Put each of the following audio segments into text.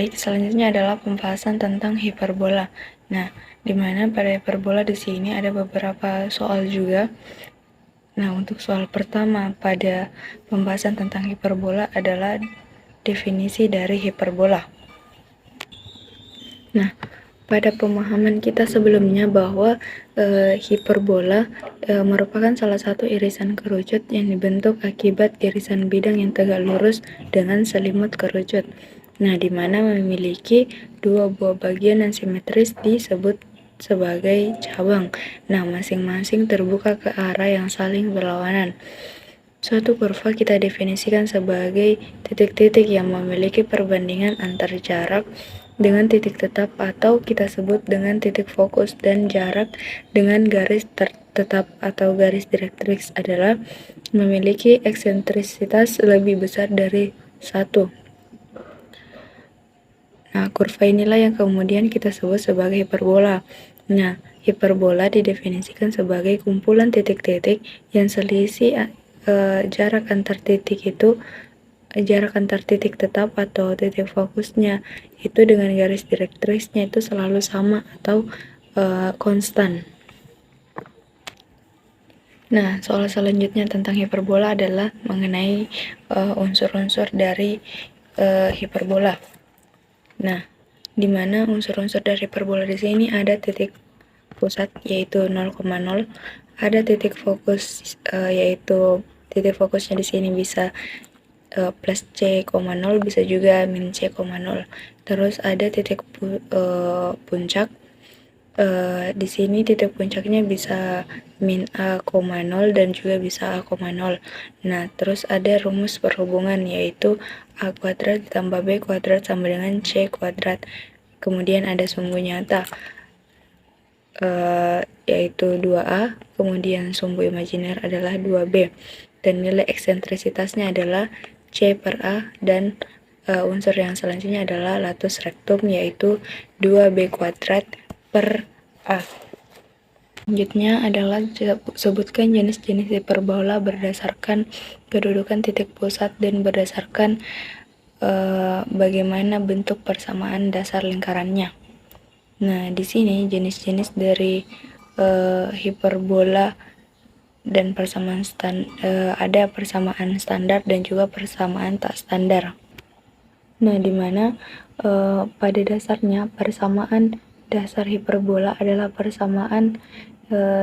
Baik, selanjutnya adalah pembahasan tentang hiperbola. Nah, di mana pada hiperbola di sini ada beberapa soal juga. Nah, untuk soal pertama pada pembahasan tentang hiperbola adalah definisi dari hiperbola. Nah, pada pemahaman kita sebelumnya bahwa hiperbola merupakan salah satu irisan kerucut yang dibentuk akibat irisan bidang yang tegak lurus dengan selimut kerucut. Nah, di mana memiliki dua buah bagian yang simetris disebut sebagai cabang. Nah, masing-masing terbuka ke arah yang saling berlawanan. Suatu kurva kita definisikan sebagai titik-titik yang memiliki perbandingan antar jarak dengan titik tetap atau kita sebut dengan titik fokus, dan jarak dengan garis tetap atau garis direktrix adalah memiliki eksentrisitas lebih besar dari 1. Nah, kurva inilah yang kemudian kita sebut sebagai hiperbola. Nah, hiperbola didefinisikan sebagai kumpulan titik-titik yang selisih jarak antar titik tetap atau titik fokusnya itu dengan garis direktrixnya itu selalu sama atau konstan. Nah, soal selanjutnya tentang hiperbola adalah mengenai unsur-unsur dari hiperbola. Nah, di mana unsur-unsur dari hiperbola di sini ada titik pusat yaitu 0,0, ada titik fokus yaitu titik fokusnya di sini bisa plus C,0, bisa juga min C,0. Terus ada titik puncak. Di sini titik puncaknya bisa min A,0 dan juga bisa A,0. Nah, terus ada rumus perhubungan yaitu A kuadrat ditambah B kuadrat sama dengan C kuadrat. Kemudian ada sumbu nyata yaitu 2A, kemudian sumbu imajiner adalah 2B, dan nilai eksentrisitasnya adalah C per A, dan unsur yang selanjutnya adalah latus rectum yaitu 2B kuadrat per A. Selanjutnya adalah sebutkan jenis-jenis hiperbola berdasarkan kedudukan titik pusat dan berdasarkan bagaimana bentuk persamaan dasar lingkarannya. Nah, di sini jenis-jenis dari hiperbola dan persamaan ada persamaan standar dan juga persamaan tak standar. Nah, di mana pada dasarnya persamaan dasar hiperbola adalah persamaan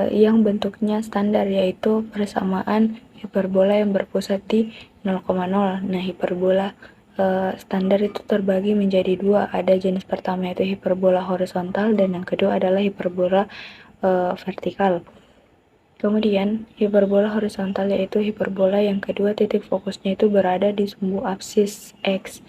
yang bentuknya standar, yaitu persamaan hiperbola yang berpusat di 0,0. Nah, hiperbola standar itu terbagi menjadi dua. Ada jenis pertama yaitu hiperbola horizontal dan yang kedua adalah hiperbola vertikal. Kemudian hiperbola horizontal yaitu hiperbola yang kedua titik fokusnya itu berada di sumbu absis X.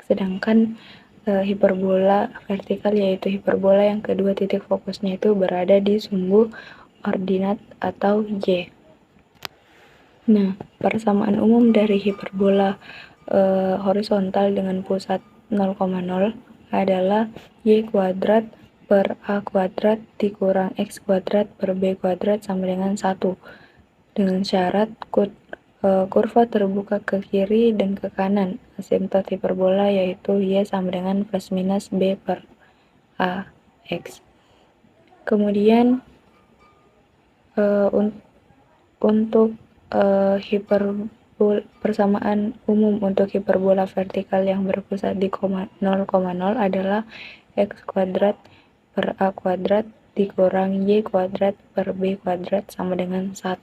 Sedangkan hiperbola vertikal yaitu hiperbola yang kedua titik fokusnya itu berada di sumbu ordinat atau Y. Nah, persamaan umum dari hiperbola horizontal dengan pusat 0,0 adalah Y kuadrat per A kuadrat dikurang X kuadrat per B kuadrat sama dengan 1, dengan syarat kurva terbuka ke kiri dan ke kanan. Asimtot hiperbola yaitu Y sama dengan plus minus B per A X. Kemudian untuk persamaan umum untuk hiperbola vertikal yang berpusat di 0,0 adalah X kuadrat per A kuadrat dikurang Y kuadrat per B kuadrat sama dengan 1.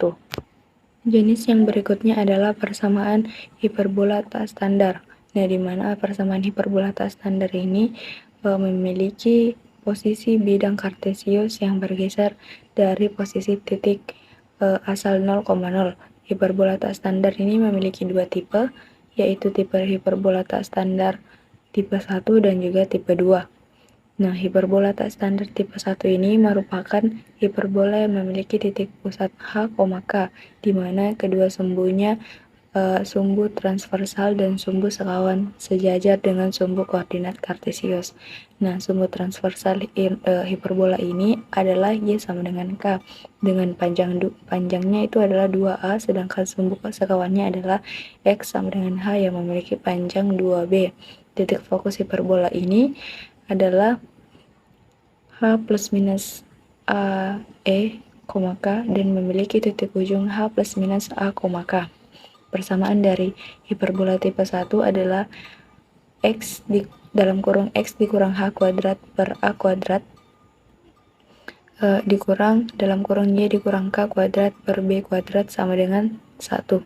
Jenis yang berikutnya adalah persamaan hiperbola tak standar. Nah, di mana persamaan hiperbola tak standar ini memiliki posisi bidang kartesius yang bergeser dari posisi titik asal 0,0. Hiperbola tak standar ini memiliki dua tipe, yaitu tipe hiperbola tak standar tipe 1 dan juga tipe 2. Nah, hiperbola tak standar tipe 1 ini merupakan hiperbola yang memiliki titik pusat H, K, di mana kedua sumbunya sumbu transversal dan sumbu sekawan sejajar dengan sumbu koordinat kartesius. Nah, sumbu transversal hiperbola ini adalah Y sama dengan K dengan panjangnya itu adalah 2A, sedangkan sumbu sekawannya adalah X sama dengan H yang memiliki panjang 2B. titik fokus hiperbola ini adalah H plus minus A, E, K dan memiliki titik ujung H plus minus A, K. Persamaan dari hiperbola tipe 1 adalah X dalam kurung X dikurang H kuadrat per A kuadrat dikurang dalam kurung Y dikurang K kuadrat per B kuadrat sama dengan 1.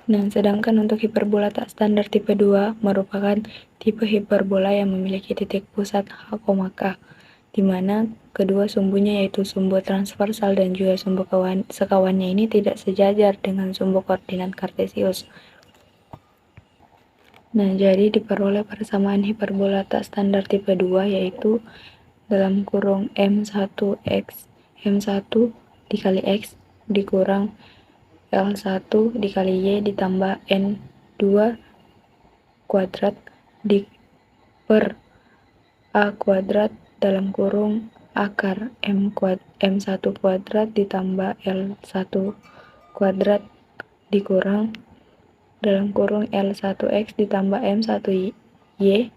Nah, sedangkan untuk hiperbola tak standar tipe 2 merupakan tipe hiperbola yang memiliki titik pusat H, K, di mana kedua sumbunya yaitu sumbu transversal dan juga sumbu sekawannya ini tidak sejajar dengan sumbu koordinat kartesius. Nah, jadi diperoleh persamaan hiperbola tak standar tipe 2 yaitu dalam kurung M1X M1 dikali X dikurang L1 dikali Y ditambah N2 kuadrat per A kuadrat dalam kurung akar M1 kuadrat ditambah L1 kuadrat dikurang dalam kurung L1X ditambah M1Y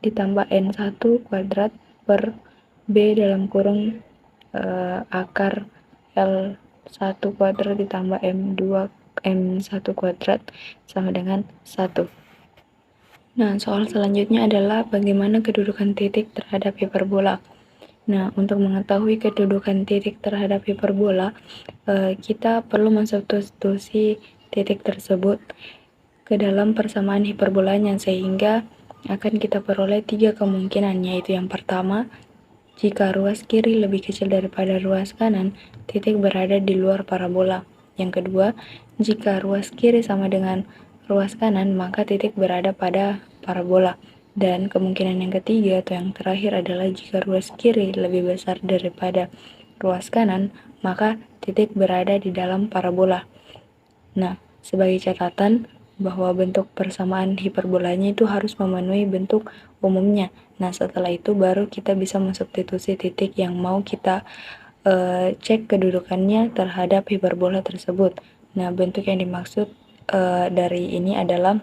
ditambah N1 kuadrat per B dalam kurung akar L1 kuadrat ditambah M1 kuadrat sama dengan 1. Nah, soal selanjutnya adalah bagaimana kedudukan titik terhadap hiperbola. Nah, untuk mengetahui kedudukan titik terhadap hiperbola, kita perlu mensubstitusi titik tersebut ke dalam persamaan hiperbolanya, sehingga akan kita peroleh 3 kemungkinan, yaitu yang pertama, jika ruas kiri lebih kecil daripada ruas kanan, titik berada di luar parabola. Yang kedua, jika ruas kiri sama dengan ruas kanan, maka titik berada pada parabola. Dan kemungkinan yang ketiga atau yang terakhir adalah jika ruas kiri lebih besar daripada ruas kanan, maka titik berada di dalam parabola. Nah, sebagai catatan bahwa bentuk persamaan hiperbolanya itu harus memenuhi bentuk umumnya. Nah, setelah itu baru kita bisa mensubstitusi titik yang mau kita cek kedudukannya terhadap hiperbola tersebut. Nah, bentuk yang dimaksud dari ini adalah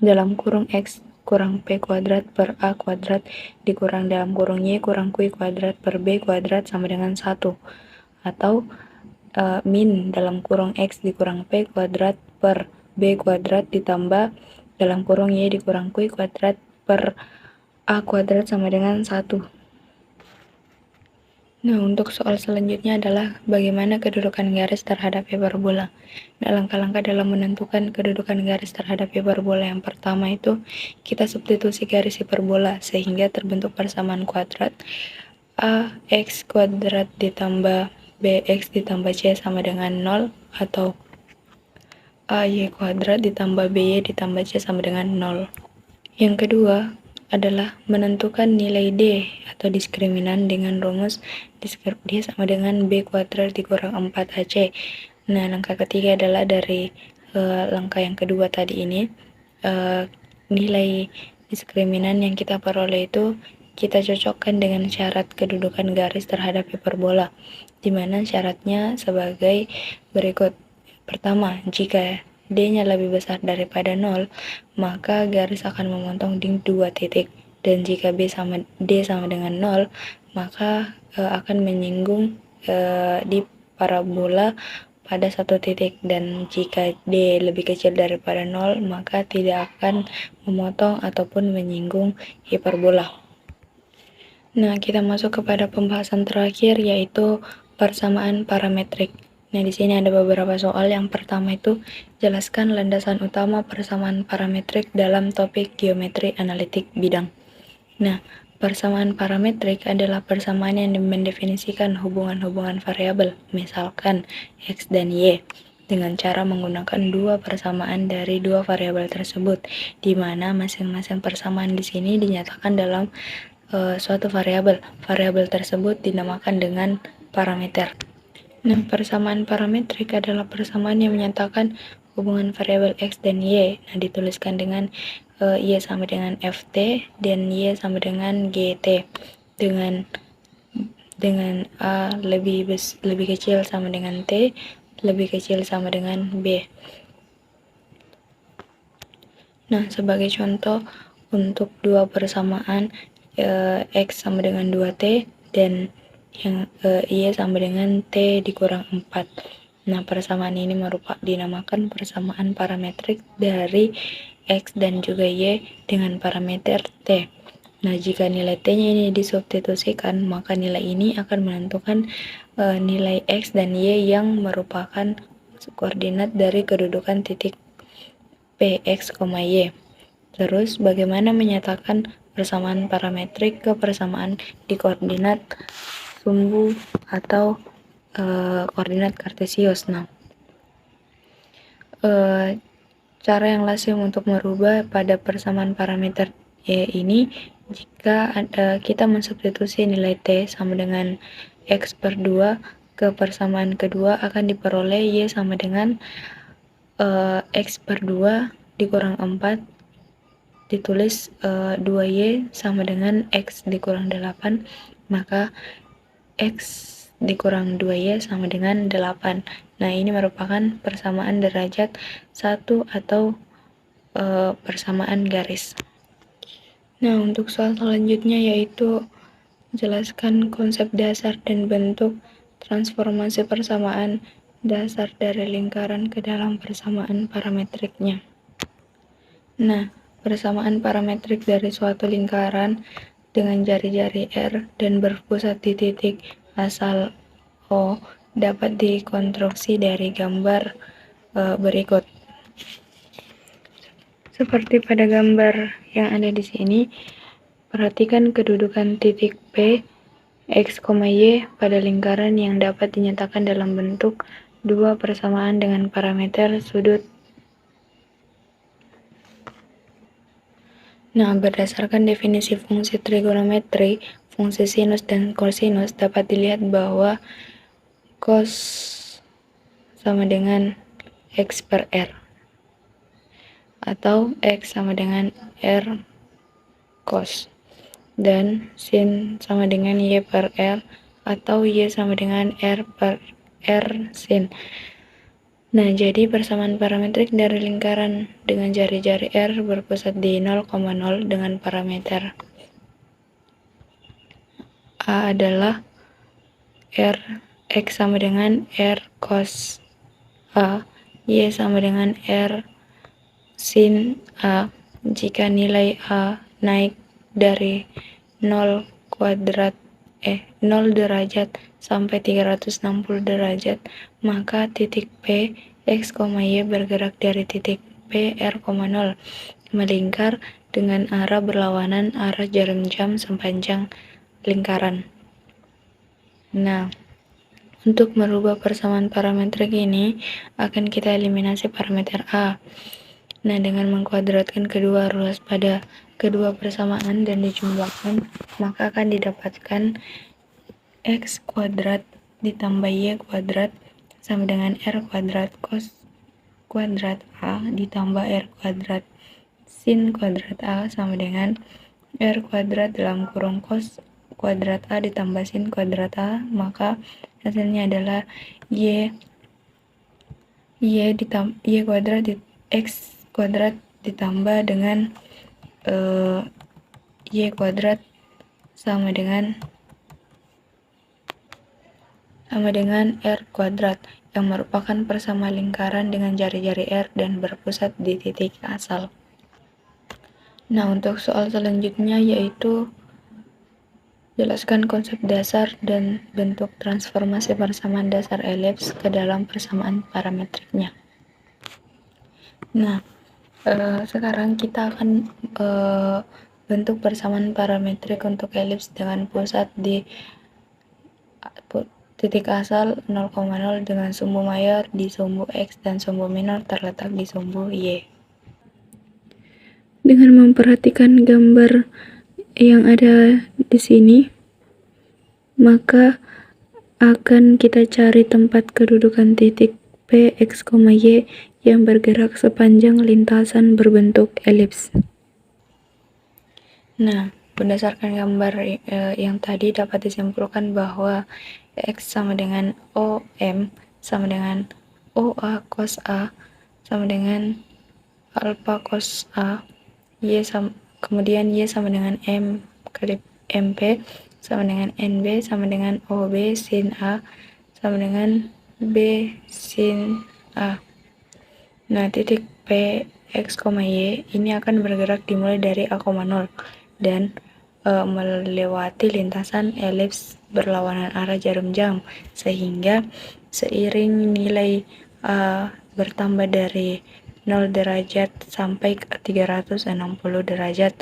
dalam kurung X kurang P kuadrat per A kuadrat dikurang dalam kurung Y kurang Q kuadrat per B kuadrat sama dengan 1. Atau min dalam kurung X dikurang P kuadrat per B kuadrat ditambah dalam kurung Y dikurang Q kuadrat per A kuadrat sama dengan 1. Nah, untuk soal selanjutnya adalah bagaimana kedudukan garis terhadap hiperbola. Nah, langkah-langkah dalam menentukan kedudukan garis terhadap hiperbola yang pertama itu kita substitusi garis hiperbola sehingga terbentuk persamaan kuadrat AX kuadrat ditambah BX ditambah C sama dengan 0 atau AY kuadrat ditambah BY ditambah C sama dengan 0. Yang kedua adalah menentukan nilai D atau diskriminan dengan rumus D sama dengan B kuadrat dikurang 4AC. Nah, langkah ketiga adalah dari langkah yang kedua tadi ini, nilai diskriminan yang kita peroleh itu kita cocokkan dengan syarat kedudukan garis terhadap hiperbola, di mana syaratnya sebagai berikut. Pertama, jika D-nya lebih besar daripada 0, maka garis akan memotong di 2 titik. Dan jika D sama dengan 0, maka akan menyinggung di parabola pada 1 titik. Dan jika D lebih kecil daripada 0, maka tidak akan memotong ataupun menyinggung hiperbola. Nah, kita masuk kepada pembahasan terakhir, yaitu persamaan parametrik. Nah, di sini ada beberapa soal. Yang pertama itu, jelaskan landasan utama persamaan parametrik dalam topik geometri analitik bidang. Nah, persamaan parametrik adalah persamaan yang mendefinisikan hubungan-hubungan variabel, misalkan X dan Y, dengan cara menggunakan dua persamaan dari dua variabel tersebut, di mana masing-masing persamaan di sini dinyatakan dalam suatu variabel. Variabel tersebut dinamakan dengan parameter. Nah, persamaan parametrik adalah persamaan yang menyatakan hubungan variabel X dan Y. Nah, dituliskan dengan Y sama dengan Ft dan Y sama dengan Gt. Dengan A lebih kecil sama dengan T, lebih kecil sama dengan B. Nah, sebagai contoh untuk dua persamaan X sama dengan 2T dan yang Y sama dengan T dikurang 4. Nah, persamaan ini dinamakan persamaan parametrik dari X dan juga Y dengan parameter T. Nah, jika nilai T-nya ini disubstitusikan, maka nilai ini akan menentukan nilai X dan Y yang merupakan koordinat dari kedudukan titik P, X, Y. Terus, bagaimana menyatakan persamaan parametrik ke persamaan di koordinat sumbu atau koordinat kartesius? Nah, cara yang lazim untuk merubah pada persamaan parameter Y ini, jika kita mensubstitusi nilai T sama dengan X per 2 ke persamaan kedua, akan diperoleh Y sama dengan X per 2 dikurang 4 ditulis 2Y sama dengan X dikurang 8, maka X dikurang 2Y sama dengan 8. Nah, ini merupakan persamaan derajat 1 atau persamaan garis. Nah, untuk soal selanjutnya yaitu jelaskan konsep dasar dan bentuk transformasi persamaan dasar dari lingkaran ke dalam persamaan parametriknya. Nah, persamaan parametrik dari suatu lingkaran dengan jari-jari R dan berpusat di titik asal O dapat dikonstruksi dari gambar berikut. Seperti pada gambar yang ada di sini, perhatikan kedudukan titik P, X, Y pada lingkaran yang dapat dinyatakan dalam bentuk dua persamaan dengan parameter sudut. Nah, berdasarkan definisi fungsi trigonometri, fungsi sinus dan kosinus, dapat dilihat bahwa cos sama dengan X per R, atau X sama dengan R cos, dan sin sama dengan Y per R, atau Y sama dengan R per R sin. Nah, jadi persamaan parametrik dari lingkaran dengan jari-jari R berpusat di 0,0 dengan parameter A adalah R X sama dengan R cos A, Y sama dengan R sin A jika nilai A naik dari 0 derajat sampai 360 derajat, maka titik P, X, Y bergerak dari titik P, R,0 melingkar dengan arah berlawanan arah jarum jam sepanjang lingkaran. Nah, untuk merubah persamaan parametrik ini, akan kita eliminasi parameter A. Nah, dengan mengkuadratkan kedua ruas pada kedua persamaan dan dijumlahkan, maka akan didapatkan X kuadrat ditambah Y kuadrat sama dengan R kuadrat cos kuadrat A ditambah R kuadrat sin kuadrat A sama dengan R kuadrat dalam kurung cos kuadrat A ditambah sin kuadrat A, maka hasilnya adalah Y kuadrat X kuadrat ditambah dengan Y kuadrat sama dengan R kuadrat yang merupakan persamaan lingkaran dengan jari-jari R dan berpusat di titik asal. Nah, untuk soal selanjutnya yaitu jelaskan konsep dasar dan bentuk transformasi persamaan dasar elips ke dalam persamaan parametriknya. Nah, sekarang kita akan bentuk persamaan parametrik untuk elips dengan pusat di titik asal 0,0 dengan sumbu mayor di sumbu X dan sumbu minor terletak di sumbu Y. Dengan memperhatikan gambar yang ada di sini, maka akan kita cari tempat kedudukan titik P, X, Y yang bergerak sepanjang lintasan berbentuk elips. Nah, berdasarkan gambar yang tadi dapat disimpulkan bahwa X sama dengan OM sama dengan OA cos A sama dengan alpha cos A, kemudian Y sama dengan M kali MP sama dengan NB sama dengan OB sin A sama dengan B sin A. Nah, titik P, X, Y ini akan bergerak dimulai dari A,0 dan melewati lintasan elips berlawanan arah jarum jam, sehingga seiring nilai bertambah dari 0 derajat sampai ke 360 derajat.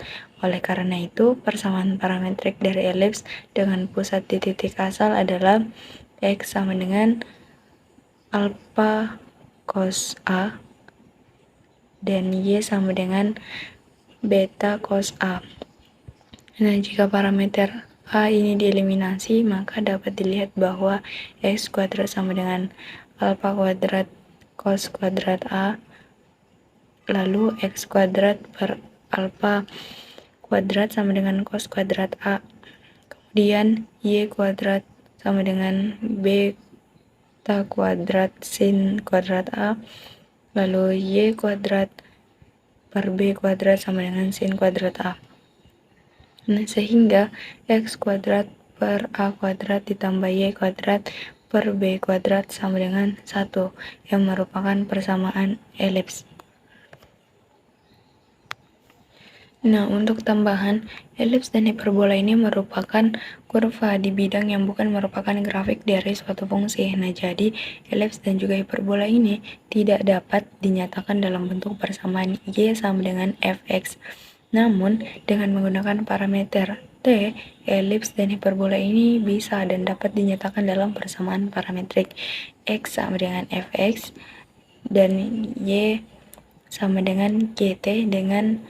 Oleh karena itu, persamaan parametrik dari elips dengan pusat di titik asal adalah X sama dengan alpha cos A dan Y sama dengan beta cos A. Nah, jika parameter A ini dieliminasi, maka dapat dilihat bahwa X kuadrat sama dengan alpha kuadrat cos kuadrat A, lalu X kuadrat per alpha kuadrat sama dengan cos kuadrat A. Kemudian Y kuadrat sama dengan beta kuadrat sin kuadrat A, lalu Y kuadrat per B kuadrat sama dengan sin kuadrat A. Nah, sehingga X kuadrat per A kuadrat ditambah Y kuadrat per B kuadrat sama dengan 1, yang merupakan persamaan elips. Nah, untuk tambahan, elips dan hiperbola ini merupakan kurva di bidang yang bukan merupakan grafik dari suatu fungsi. Nah, jadi elips dan juga hiperbola ini tidak dapat dinyatakan dalam bentuk persamaan Y sama dengan Fx. Namun, dengan menggunakan parameter T, elips dan hiperbola ini bisa dan dapat dinyatakan dalam persamaan parametrik X sama dengan Fx dan Y sama dengan GT dengan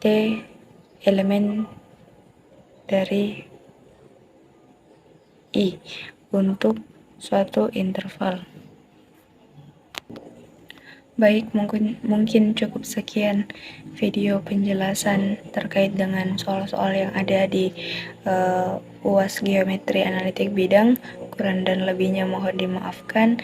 T elemen dari I untuk suatu interval. Baik, mungkin cukup sekian video penjelasan terkait dengan soal-soal yang ada di UAS Geometri Analitik Bidang. Kurang dan lebihnya mohon dimaafkan.